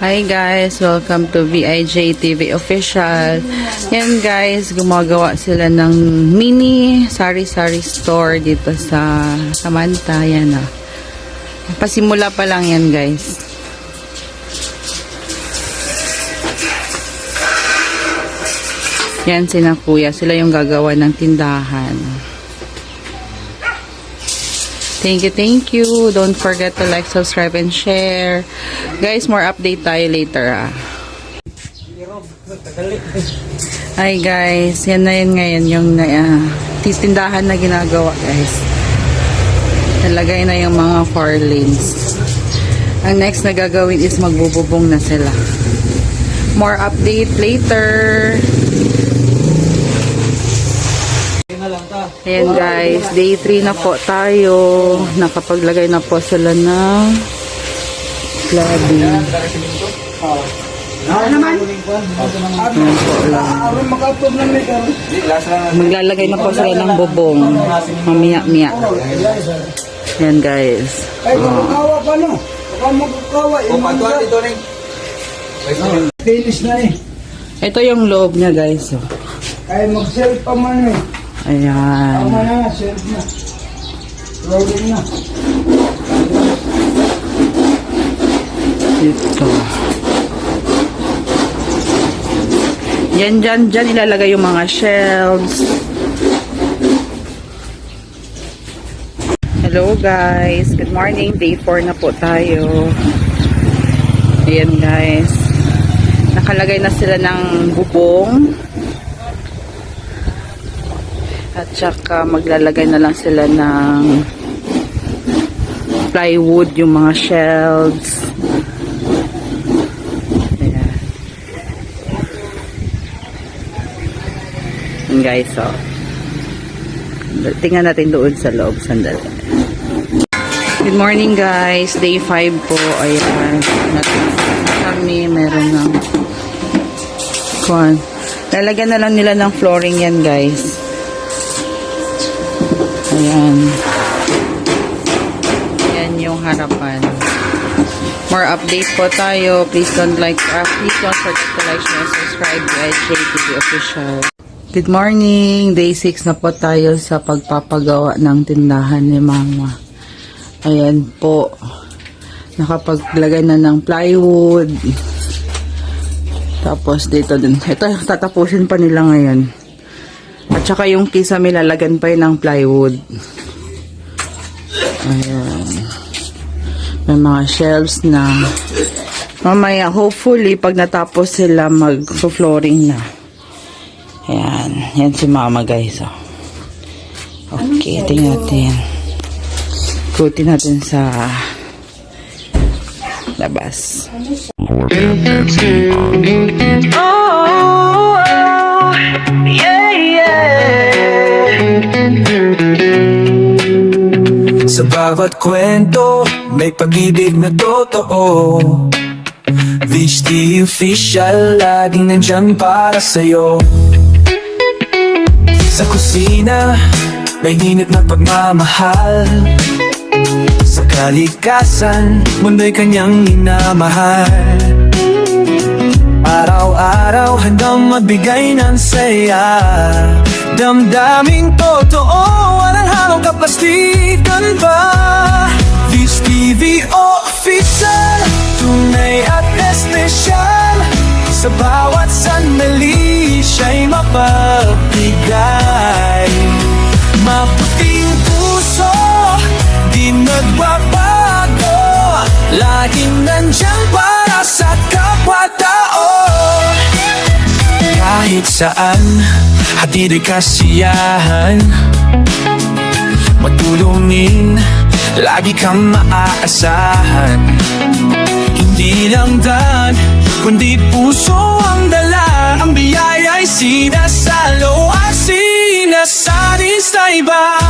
Hi guys, welcome to VIJ TV Official. Yan guys, gumagawa sila ng mini sari-sari store dito sa Samantha. Yan ah. Pasimula pa lang yan guys. Yan sina kuya, sila yung gagawa ng tindahan. Thank you. Don't forget to like, subscribe, and share. Guys, more update tayo later ah. Hi guys, yan na yun ngayon yung titindahan na ginagawa guys. Nalagay na yung mga 4 lanes. Ang next na gagawin is magbububong na sila. More update later. Ayan guys, day 3 na po tayo. Nakapaglagay na po sila ng cladding. Maglalagay na po sila ng bubong. Mamaya-maya. Ayan guys. Ito yung loob niya guys. Kaya mag-sell pa man eh. Ayan. Tama na, sell na. Rolling na. Ito. Dyan ilalagay yung mga shelves. Hello guys. Good morning. Day 4 na po tayo. Ayan guys. Nakalagay na sila ng bubong. At saka maglalagay na lang sila ng plywood, yung mga shelves. Ayan. Ayan guys, so. Tingnan natin doon sa loob. Sandali. Good morning guys. Day 5 po. Ayan. Kami meron ng kuwan. Lalagyan na lang nila ng flooring yan guys. Ayan. Ayan yung harapan. More update po tayo. Please don't forget to like, share, and subscribe to VIJ TV Official. Good morning. Day 6 na po tayo sa pagpapagawa ng tindahan ni Mama. Ayan po. Nakapaglagay na ng plywood. Tapos dito din. Ito, tatapusin pa nila ngayon. At saka yung kisame lalagyan pa yun ng plywood. Ayan. May mga shelves na. Mamaya, hopefully, pag natapos sila, mag-flooring na. Ayan. Yan si Mama, guys. Oh. Okay, tingnan natin. Ikutin natin sa labas. Sa bawat kwento, may pag-ibig na totoo. VIJ Official, laging nandyan para sa'yo. Sa kusina, may init na pagmamahal. Sa kalikasan, mundo'y kanyang minamahal. Araw-araw handang magbigay ng saya. Damdaming totoo, walang halong kaplastikan ba? VIJ TV Official, tunay at espesyal. Sa bawat sandali, siya'y mapagbigay. Maputing puso, di nagbabago. Laging nandyan para sa kapwa-tao. Kahit saan, hatid ay kasiyahan. Matulungin, lagi kang maaasahan. Hindi lang daan, kundi puso ang dala. Ang biyaya'y sinasalo at sinasalis na iba.